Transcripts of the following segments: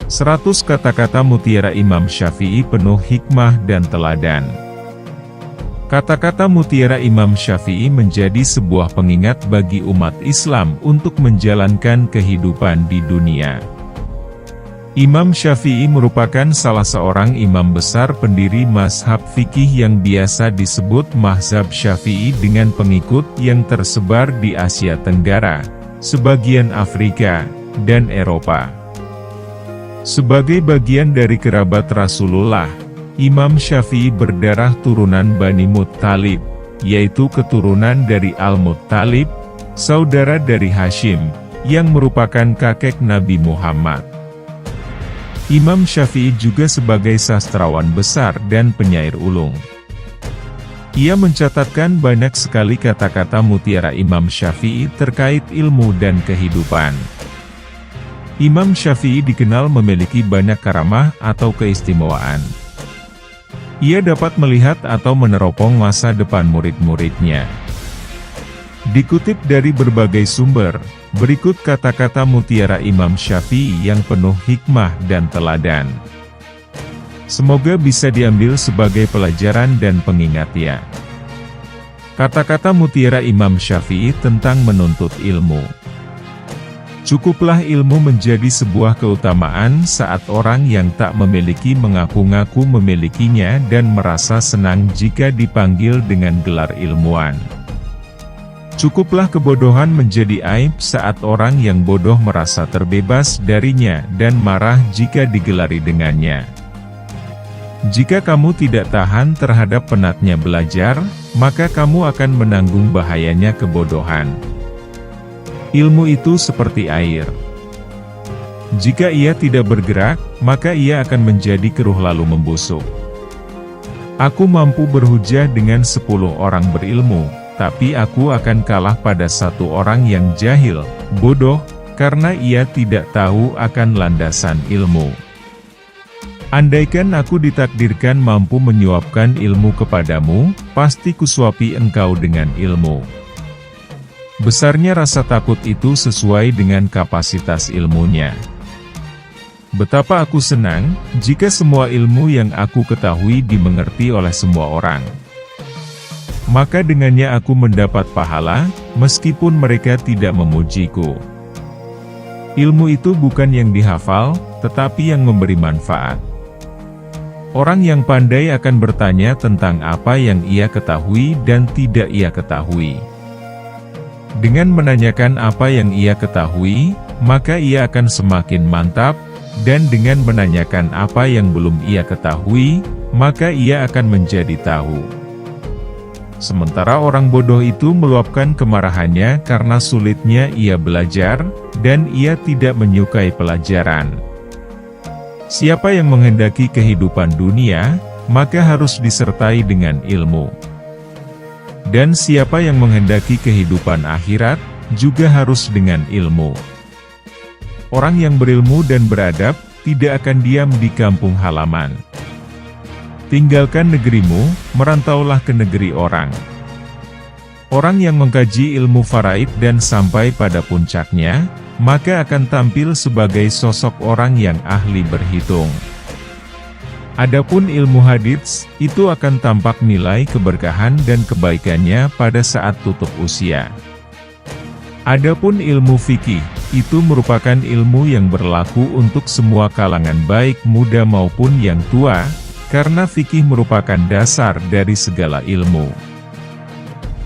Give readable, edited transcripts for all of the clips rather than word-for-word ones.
100 kata-kata mutiara Imam Syafi'i penuh hikmah dan teladan. Kata-kata mutiara Imam Syafi'i menjadi sebuah pengingat bagi umat Islam untuk menjalankan kehidupan di dunia. Imam Syafi'i merupakan salah seorang imam besar pendiri mazhab fikih yang biasa disebut mazhab Syafi'i dengan pengikut yang tersebar di Asia Tenggara, sebagian Afrika, dan Eropa. Sebagai bagian dari kerabat Rasulullah, Imam Syafi'i berdarah turunan Bani Muttalib, yaitu keturunan dari Al-Muttalib, saudara dari Hashim, yang merupakan kakek Nabi Muhammad. Imam Syafi'i juga sebagai sastrawan besar dan penyair ulung. Ia mencatatkan banyak sekali kata-kata mutiara Imam Syafi'i terkait ilmu dan kehidupan. Imam Syafi'i dikenal memiliki banyak karamah atau keistimewaan. Ia dapat melihat atau meneropong masa depan murid-muridnya. Dikutip dari berbagai sumber, berikut kata-kata mutiara Imam Syafi'i yang penuh hikmah dan teladan. Semoga bisa diambil sebagai pelajaran dan pengingat ya. Kata-kata mutiara Imam Syafi'i tentang menuntut ilmu. Cukuplah ilmu menjadi sebuah keutamaan saat orang yang tak memiliki mengaku-ngaku memilikinya dan merasa senang jika dipanggil dengan gelar ilmuwan. Cukuplah kebodohan menjadi aib saat orang yang bodoh merasa terbebas darinya dan marah jika digelari dengannya. Jika kamu tidak tahan terhadap penatnya belajar, maka kamu akan menanggung bahayanya kebodohan. Ilmu itu seperti air. Jika ia tidak bergerak, maka ia akan menjadi keruh lalu membusuk. Aku mampu berhujah dengan 10 orang berilmu, tapi aku akan kalah pada 1 orang yang jahil, bodoh, karena ia tidak tahu akan landasan ilmu. Andaikan aku ditakdirkan mampu menyuapkan ilmu kepadamu, pasti kusuapi engkau dengan ilmu. Besarnya rasa takut itu sesuai dengan kapasitas ilmunya. Betapa aku senang, jika semua ilmu yang aku ketahui dimengerti oleh semua orang. Maka dengannya aku mendapat pahala, meskipun mereka tidak memujiku. Ilmu itu bukan yang dihafal, tetapi yang memberi manfaat. Orang yang pandai akan bertanya tentang apa yang ia ketahui dan tidak ia ketahui. Dengan menanyakan apa yang ia ketahui, maka ia akan semakin mantap, dan dengan menanyakan apa yang belum ia ketahui, maka ia akan menjadi tahu. Sementara orang bodoh itu meluapkan kemarahannya karena sulitnya ia belajar, dan ia tidak menyukai pelajaran. Siapa yang menghendaki kehidupan dunia, maka harus disertai dengan ilmu. Dan siapa yang menghendaki kehidupan akhirat, juga harus dengan ilmu. Orang yang berilmu dan beradab, tidak akan diam di kampung halaman. Tinggalkan negerimu, merantaulah ke negeri orang. Orang yang mengkaji ilmu faraid dan sampai pada puncaknya, maka akan tampil sebagai sosok orang yang ahli berhitung. Adapun ilmu hadits, itu akan tampak nilai keberkahan dan kebaikannya pada saat tutup usia. Adapun ilmu fikih, itu merupakan ilmu yang berlaku untuk semua kalangan baik muda maupun yang tua, karena fikih merupakan dasar dari segala ilmu.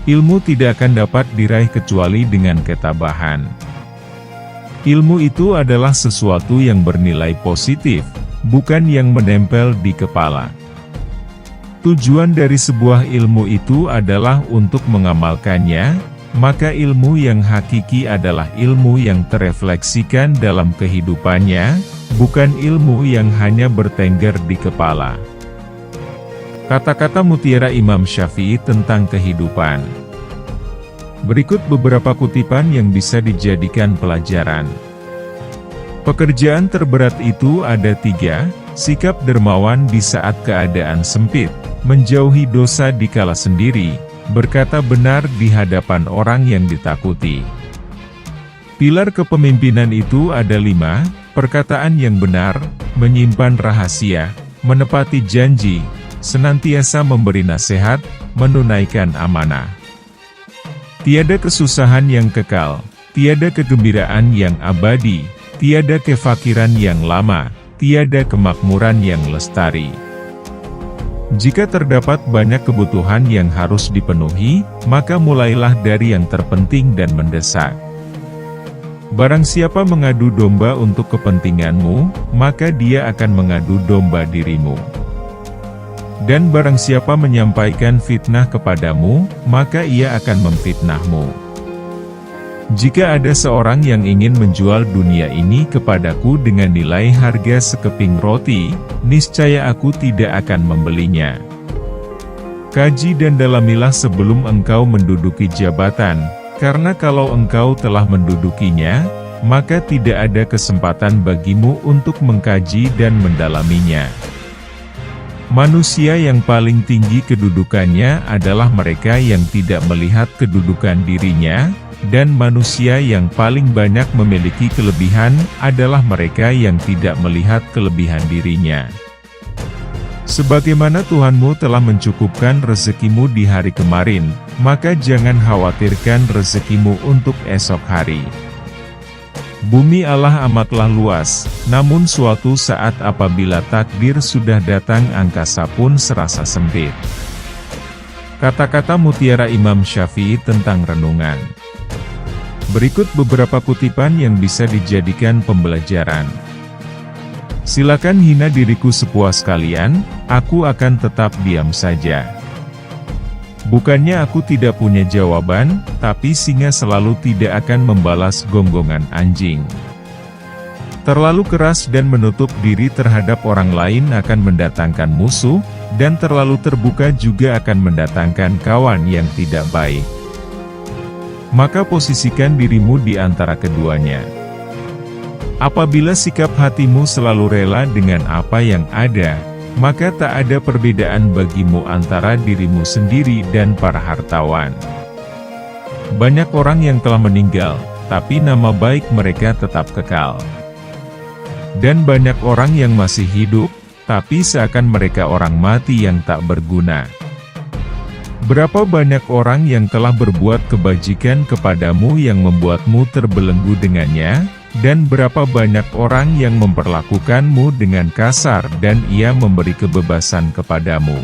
Ilmu tidak akan dapat diraih kecuali dengan ketabahan. Ilmu itu adalah sesuatu yang bernilai positif, bukan yang menempel di kepala. Tujuan dari sebuah ilmu itu adalah untuk mengamalkannya, maka ilmu yang hakiki adalah ilmu yang terefleksikan dalam kehidupannya, bukan ilmu yang hanya bertengger di kepala. Kata-kata mutiara Imam Syafi'i tentang kehidupan. Berikut beberapa kutipan yang bisa dijadikan pelajaran. Pekerjaan terberat itu ada 3, sikap dermawan di saat keadaan sempit, menjauhi dosa dikala sendiri, berkata benar di hadapan orang yang ditakuti. Pilar kepemimpinan itu ada 5, perkataan yang benar, menyimpan rahasia, menepati janji, senantiasa memberi nasihat, menunaikan amanah. Tiada kesusahan yang kekal, tiada kegembiraan yang abadi, tiada kefakiran yang lama, tiada kemakmuran yang lestari. Jika terdapat banyak kebutuhan yang harus dipenuhi, maka mulailah dari yang terpenting dan mendesak. Barang siapa mengadu domba untuk kepentinganmu, maka dia akan mengadu domba dirimu. Dan barang siapa menyampaikan fitnah kepadamu, maka ia akan memfitnahmu. Jika ada seorang yang ingin menjual dunia ini kepadaku dengan nilai harga sekeping roti, niscaya aku tidak akan membelinya. Kaji dan dalamilah sebelum engkau menduduki jabatan, karena kalau engkau telah mendudukinya, maka tidak ada kesempatan bagimu untuk mengkaji dan mendalaminya. Manusia yang paling tinggi kedudukannya adalah mereka yang tidak melihat kedudukan dirinya, dan manusia yang paling banyak memiliki kelebihan adalah mereka yang tidak melihat kelebihan dirinya. Sebagaimana Tuhanmu telah mencukupkan rezekimu di hari kemarin, maka jangan khawatirkan rezekimu untuk esok hari. Bumi Allah amatlah luas, namun suatu saat apabila takdir sudah datang angkasa pun serasa sempit. Kata-kata mutiara Imam Syafi'i tentang renungan. Berikut beberapa kutipan yang bisa dijadikan pembelajaran. Silakan hina diriku sepuas kalian, aku akan tetap diam saja. Bukannya aku tidak punya jawaban, tapi singa selalu tidak akan membalas gonggongan anjing. Terlalu keras dan menutup diri terhadap orang lain akan mendatangkan musuh, dan terlalu terbuka juga akan mendatangkan kawan yang tidak baik. Maka posisikan dirimu di antara keduanya. Apabila sikap hatimu selalu rela dengan apa yang ada, maka tak ada perbedaan bagimu antara dirimu sendiri dan para hartawan. Banyak orang yang telah meninggal, tapi nama baik mereka tetap kekal. Dan banyak orang yang masih hidup, tapi seakan mereka orang mati yang tak berguna. Berapa banyak orang yang telah berbuat kebajikan kepadamu yang membuatmu terbelenggu dengannya, dan berapa banyak orang yang memperlakukanmu dengan kasar dan ia memberi kebebasan kepadamu.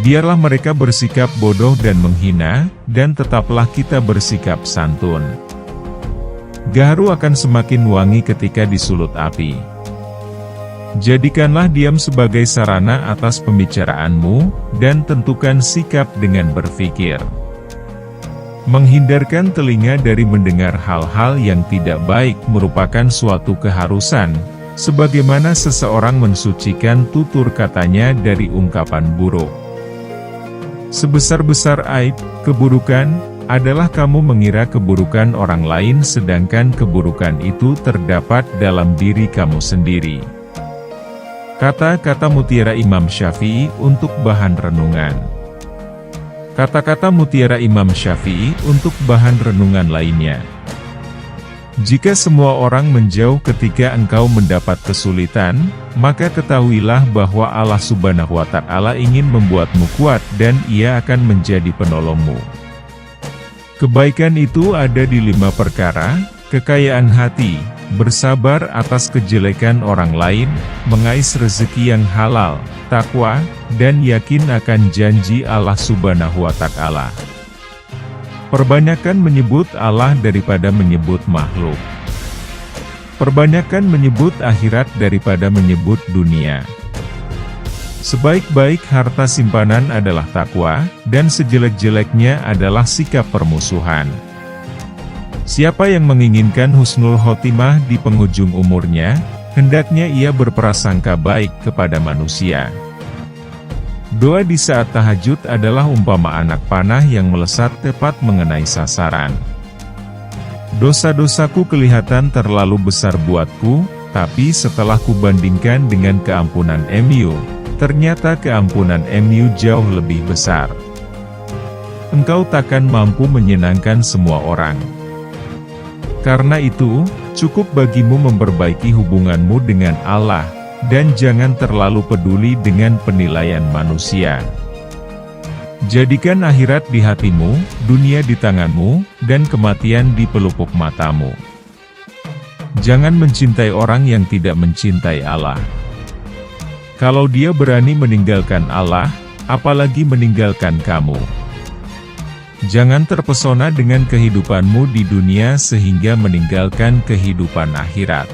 Biarlah mereka bersikap bodoh dan menghina, dan tetaplah kita bersikap santun. Gaharu akan semakin wangi ketika disulut api. Jadikanlah diam sebagai sarana atas pembicaraanmu, dan tentukan sikap dengan berpikir. Menghindarkan telinga dari mendengar hal-hal yang tidak baik merupakan suatu keharusan, sebagaimana seseorang mensucikan tutur katanya dari ungkapan buruk. Sebesar-besar aib, keburukan, adalah kamu mengira keburukan orang lain sedangkan keburukan itu terdapat dalam diri kamu sendiri. Kata-kata mutiara Imam Syafi'i untuk bahan renungan. Kata-kata mutiara Imam Syafi'i untuk bahan renungan lainnya. Jika semua orang menjauh ketika engkau mendapat kesulitan, maka ketahuilah bahwa Allah Subhanahu wa Ta'ala ingin membuatmu kuat dan Ia akan menjadi penolongmu. Kebaikan itu ada di 5 perkara: kekayaan hati, bersabar atas kejelekan orang lain, mengais rezeki yang halal, takwa, dan yakin akan janji Allah Subhanahu wa Ta'ala. Perbanyakan menyebut Allah daripada menyebut makhluk. Perbanyakan menyebut akhirat daripada menyebut dunia. Sebaik-baik harta simpanan adalah takwa, dan sejelek-jeleknya adalah sikap permusuhan. Siapa yang menginginkan husnul khotimah di penghujung umurnya, hendaknya ia berprasangka baik kepada manusia. Doa di saat tahajud adalah umpama anak panah yang melesat tepat mengenai sasaran. Dosa-dosaku kelihatan terlalu besar buatku, tapi setelah kubandingkan dengan keampunan MU, ternyata keampunan MU jauh lebih besar. Engkau takkan mampu menyenangkan semua orang. Karena itu, cukup bagimu memperbaiki hubunganmu dengan Allah, dan jangan terlalu peduli dengan penilaian manusia. Jadikan akhirat di hatimu, dunia di tanganmu, dan kematian di pelupuk matamu. Jangan mencintai orang yang tidak mencintai Allah. Kalau dia berani meninggalkan Allah, apalagi meninggalkan kamu. Jangan terpesona dengan kehidupanmu di dunia sehingga meninggalkan kehidupan akhirat.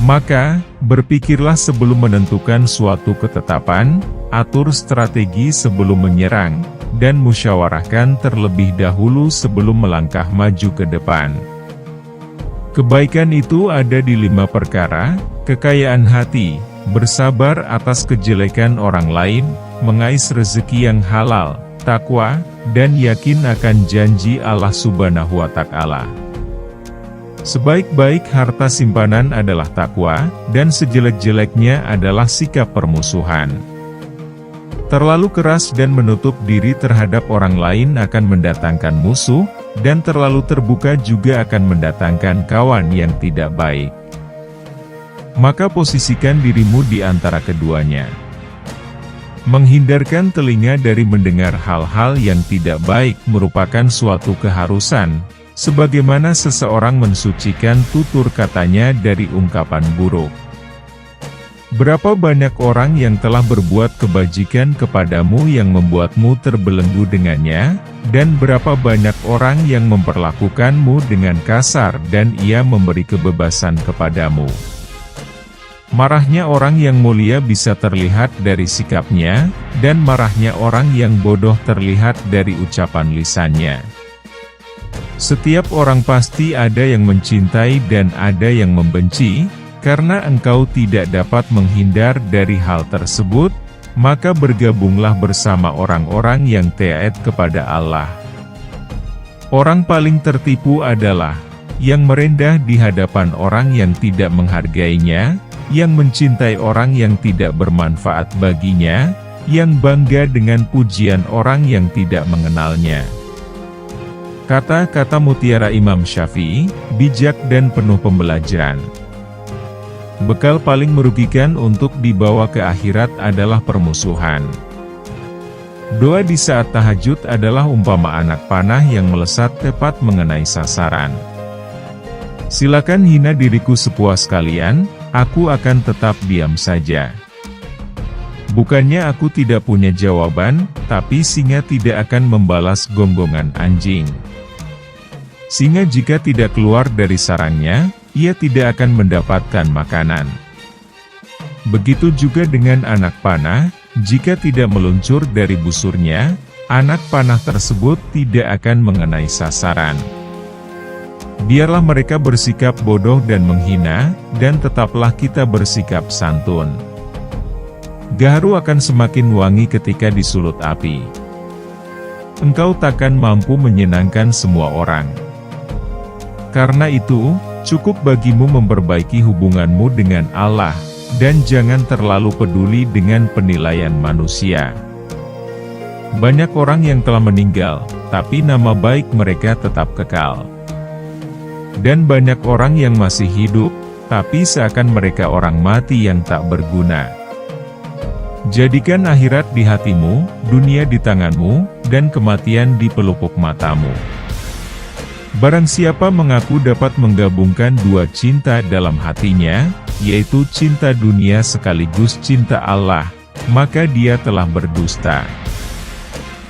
Maka, berpikirlah sebelum menentukan suatu ketetapan, atur strategi sebelum menyerang, dan musyawarahkan terlebih dahulu sebelum melangkah maju ke depan. Kebaikan itu ada di 5 perkara: kekayaan hati, bersabar atas kejelekan orang lain, mengais rezeki yang halal, takwa, dan yakin akan janji Allah Subhanahu wa Ta'ala. Sebaik-baik harta simpanan adalah takwa, dan sejelek-jeleknya adalah sikap permusuhan. Terlalu keras dan menutup diri terhadap orang lain akan mendatangkan musuh, dan terlalu terbuka juga akan mendatangkan kawan yang tidak baik. Maka posisikan dirimu di antara keduanya. Menghindarkan telinga dari mendengar hal-hal yang tidak baik merupakan suatu keharusan, sebagaimana seseorang mensucikan tutur katanya dari ungkapan buruk. Berapa banyak orang yang telah berbuat kebajikan kepadamu yang membuatmu terbelenggu dengannya, dan berapa banyak orang yang memperlakukanmu dengan kasar dan ia memberi kebebasan kepadamu. Marahnya orang yang mulia bisa terlihat dari sikapnya, dan marahnya orang yang bodoh terlihat dari ucapan lisannya. Setiap orang pasti ada yang mencintai dan ada yang membenci, karena engkau tidak dapat menghindar dari hal tersebut, maka bergabunglah bersama orang-orang yang taat kepada Allah. Orang paling tertipu adalah yang merendah di hadapan orang yang tidak menghargainya, yang mencintai orang yang tidak bermanfaat baginya, yang bangga dengan pujian orang yang tidak mengenalnya. Kata-kata mutiara Imam Syafi'i, bijak dan penuh pembelajaran. Bekal paling merugikan untuk dibawa ke akhirat adalah permusuhan. Doa di saat tahajud adalah umpama anak panah yang melesat tepat mengenai sasaran. Silakan hina diriku sepuas kalian, aku akan tetap diam saja. Bukannya aku tidak punya jawaban, tapi singa tidak akan membalas gonggongan anjing. Singa jika tidak keluar dari sarangnya, ia tidak akan mendapatkan makanan. Begitu juga dengan anak panah, jika tidak meluncur dari busurnya, anak panah tersebut tidak akan mengenai sasaran. Biarlah mereka bersikap bodoh dan menghina, dan tetaplah kita bersikap santun. Gaharu akan semakin wangi ketika disulut api. Engkau takkan mampu menyenangkan semua orang. Karena itu, cukup bagimu memperbaiki hubunganmu dengan Allah, dan jangan terlalu peduli dengan penilaian manusia. Banyak orang yang telah meninggal, tapi nama baik mereka tetap kekal. Dan banyak orang yang masih hidup, tapi seakan mereka orang mati yang tak berguna. Jadikan akhirat di hatimu, dunia di tanganmu, dan kematian di pelupuk matamu. Barang siapa mengaku dapat menggabungkan dua cinta dalam hatinya, yaitu cinta dunia sekaligus cinta Allah, maka dia telah berdusta.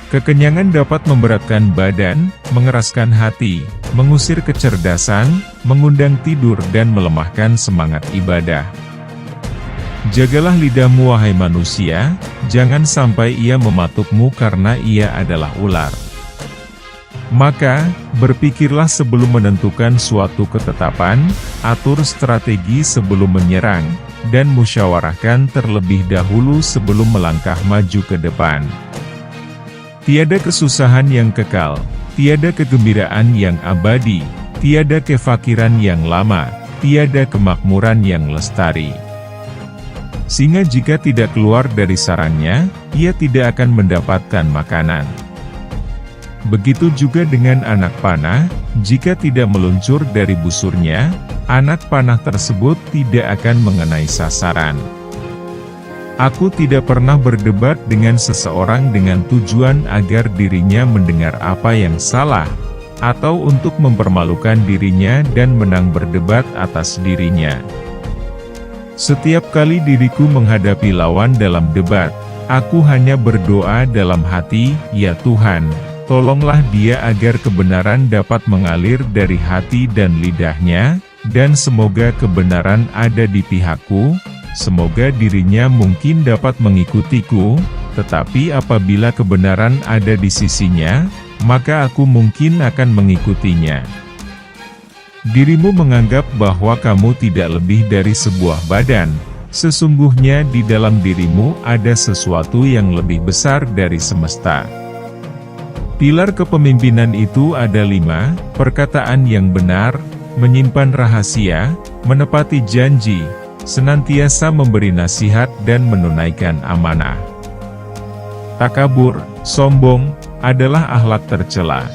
Kekenyangan dapat memberatkan badan, mengeraskan hati, mengusir kecerdasan, mengundang tidur dan melemahkan semangat ibadah. Jagalah lidahmu wahai manusia, jangan sampai ia mematukmu karena ia adalah ular. Maka, berpikirlah sebelum menentukan suatu ketetapan, atur strategi sebelum menyerang, dan musyawarahkan terlebih dahulu sebelum melangkah maju ke depan. Tiada kesusahan yang kekal, tiada kegembiraan yang abadi, tiada kefakiran yang lama, tiada kemakmuran yang lestari. Singa jika tidak keluar dari sarangnya, ia tidak akan mendapatkan makanan. Begitu juga dengan anak panah, jika tidak meluncur dari busurnya, anak panah tersebut tidak akan mengenai sasaran. Aku tidak pernah berdebat dengan seseorang dengan tujuan agar dirinya mendengar apa yang salah, atau untuk mempermalukan dirinya dan menang berdebat atas dirinya. Setiap kali diriku menghadapi lawan dalam debat, aku hanya berdoa dalam hati, "Ya Tuhan, tolonglah dia agar kebenaran dapat mengalir dari hati dan lidahnya, dan semoga kebenaran ada di pihakku, semoga dirinya mungkin dapat mengikutiku, tetapi apabila kebenaran ada di sisinya, maka aku mungkin akan mengikutinya." Dirimu menganggap bahwa kamu tidak lebih dari sebuah badan. Sesungguhnya di dalam dirimu ada sesuatu yang lebih besar dari semesta. Pilar kepemimpinan itu ada 5, perkataan yang benar, menyimpan rahasia, menepati janji, senantiasa memberi nasihat dan menunaikan amanah. Takabur, sombong, adalah akhlak tercela.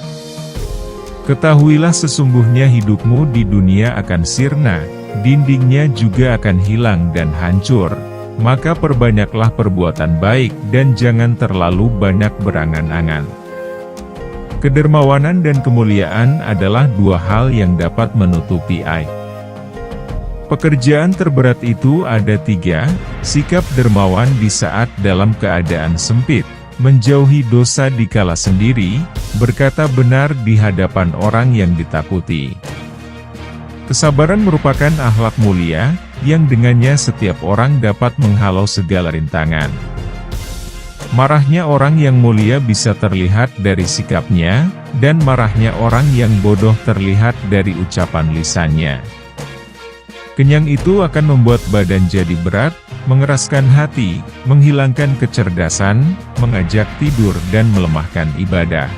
Ketahuilah sesungguhnya hidupmu di dunia akan sirna, dindingnya juga akan hilang dan hancur, maka perbanyaklah perbuatan baik dan jangan terlalu banyak berangan-angan. Kedermawanan dan kemuliaan adalah 2 hal yang dapat menutupi aib. Pekerjaan terberat itu ada 3, sikap dermawan di saat dalam keadaan sempit, menjauhi dosa dikala sendiri, berkata benar di hadapan orang yang ditakuti. Kesabaran merupakan akhlak mulia, yang dengannya setiap orang dapat menghalau segala rintangan. Marahnya orang yang mulia bisa terlihat dari sikapnya, dan marahnya orang yang bodoh terlihat dari ucapan lisannya. Kenyang itu akan membuat badan jadi berat, mengeraskan hati, menghilangkan kecerdasan, mengajak tidur dan melemahkan ibadah.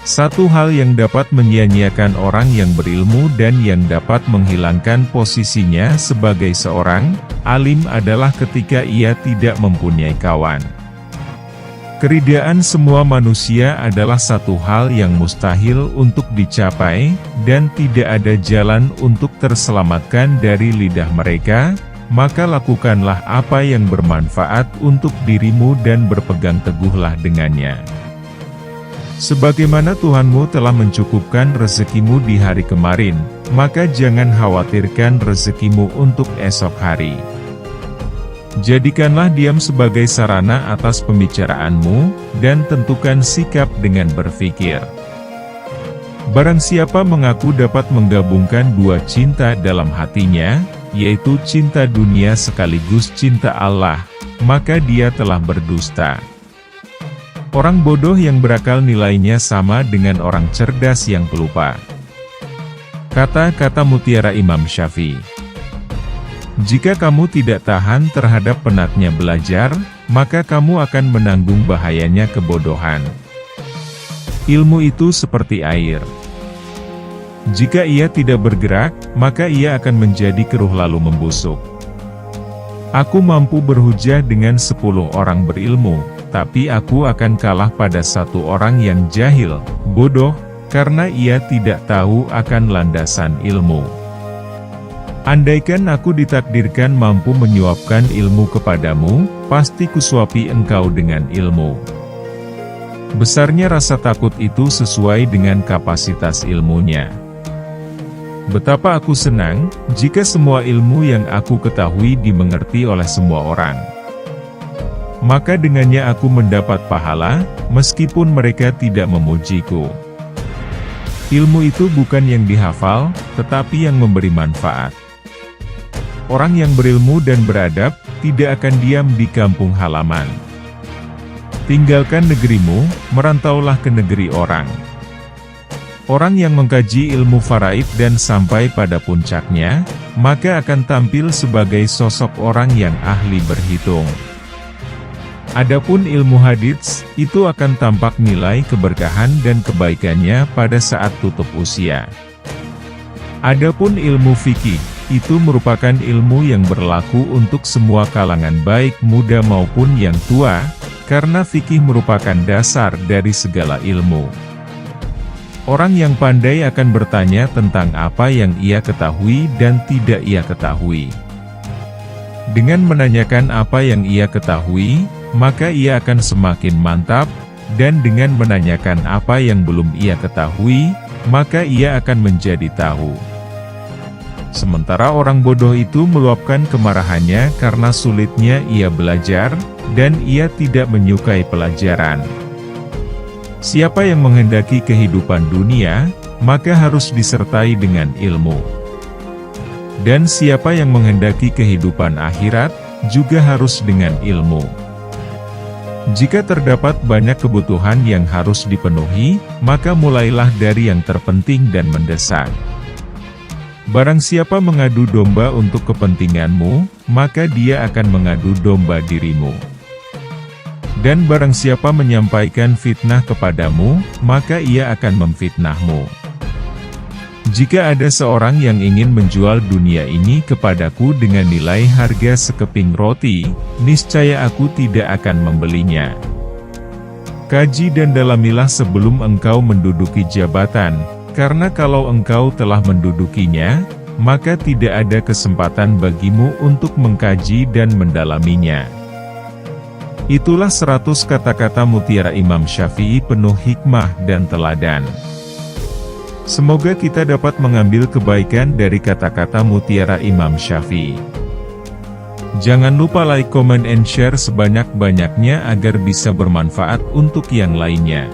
Satu hal yang dapat menyia-nyiakan orang yang berilmu dan yang dapat menghilangkan posisinya sebagai seorang alim adalah ketika ia tidak mempunyai kawan. Keridaan semua manusia adalah satu hal yang mustahil untuk dicapai, dan tidak ada jalan untuk terselamatkan dari lidah mereka, maka lakukanlah apa yang bermanfaat untuk dirimu dan berpegang teguhlah dengannya. Sebagaimana Tuhanmu telah mencukupkan rezekimu di hari kemarin, maka jangan khawatirkan rezekimu untuk esok hari. Jadikanlah diam sebagai sarana atas pembicaraanmu, dan tentukan sikap dengan berfikir. Barang siapa mengaku dapat menggabungkan 2 cinta dalam hatinya, yaitu cinta dunia sekaligus cinta Allah, maka dia telah berdusta. Orang bodoh yang berakal nilainya sama dengan orang cerdas yang pelupa. Kata-kata mutiara Imam Syafi'i. Jika kamu tidak tahan terhadap penatnya belajar, maka kamu akan menanggung bahayanya kebodohan. Ilmu itu seperti air. Jika ia tidak bergerak, maka ia akan menjadi keruh lalu membusuk. Aku mampu berhujah dengan 10 orang berilmu, tapi aku akan kalah pada 1 orang yang jahil, bodoh, karena ia tidak tahu akan landasan ilmu. Andaikan aku ditakdirkan mampu menyuapkan ilmu kepadamu, pasti kusuapi engkau dengan ilmu. Besarnya rasa takut itu sesuai dengan kapasitas ilmunya. Betapa aku senang, jika semua ilmu yang aku ketahui dimengerti oleh semua orang. Maka dengannya aku mendapat pahala, meskipun mereka tidak memujiku. Ilmu itu bukan yang dihafal, tetapi yang memberi manfaat. Orang yang berilmu dan beradab, tidak akan diam di kampung halaman. Tinggalkan negerimu, merantaulah ke negeri orang. Orang yang mengkaji ilmu faraid dan sampai pada puncaknya, maka akan tampil sebagai sosok orang yang ahli berhitung. Adapun ilmu hadits, itu akan tampak nilai keberkahan dan kebaikannya pada saat tutup usia. Adapun ilmu fikih, itu merupakan ilmu yang berlaku untuk semua kalangan baik muda maupun yang tua, karena fikih merupakan dasar dari segala ilmu. Orang yang pandai akan bertanya tentang apa yang ia ketahui dan tidak ia ketahui. Dengan menanyakan apa yang ia ketahui, maka ia akan semakin mantap, dan dengan menanyakan apa yang belum ia ketahui, maka ia akan menjadi tahu. Sementara orang bodoh itu meluapkan kemarahannya karena sulitnya ia belajar, dan ia tidak menyukai pelajaran. Siapa yang menghendaki kehidupan dunia, maka harus disertai dengan ilmu. Dan siapa yang menghendaki kehidupan akhirat, juga harus dengan ilmu. Jika terdapat banyak kebutuhan yang harus dipenuhi, maka mulailah dari yang terpenting dan mendesak. Barang siapa mengadu domba untuk kepentinganmu, maka dia akan mengadu domba dirimu. Dan barang siapa menyampaikan fitnah kepadamu, maka ia akan memfitnahmu. Jika ada seorang yang ingin menjual dunia ini kepadaku dengan nilai harga sekeping roti, niscaya aku tidak akan membelinya. Kaji dan dalamilah sebelum engkau menduduki jabatan, karena kalau engkau telah mendudukinya, maka tidak ada kesempatan bagimu untuk mengkaji dan mendalaminya. Itulah 100 kata-kata mutiara Imam Syafi'i penuh hikmah dan teladan. Semoga kita dapat mengambil kebaikan dari kata-kata mutiara Imam Syafi'i. Jangan lupa like, comment, and share sebanyak-banyaknya agar bisa bermanfaat untuk yang lainnya.